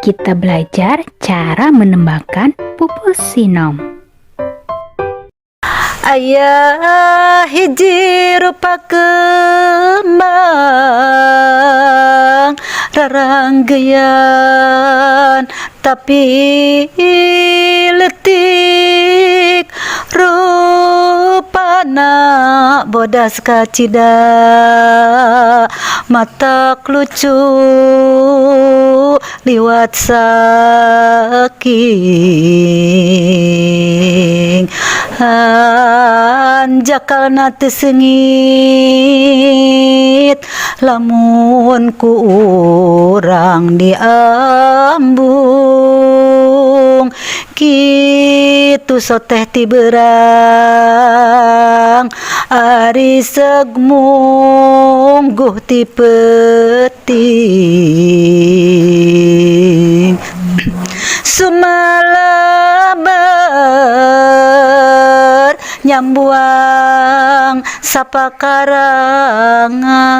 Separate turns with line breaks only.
kita belajar cara menembakkan pupus sinom.
Ayah hiji rupa kembang raranggeyan tapi letik rupana bodas kacida mata lucu liwat saking jakal nate sengit lamun ku urang diambung kitu soteh ti beurang ari segmungguh ti peuting sumalabar nyambuang sapakarangan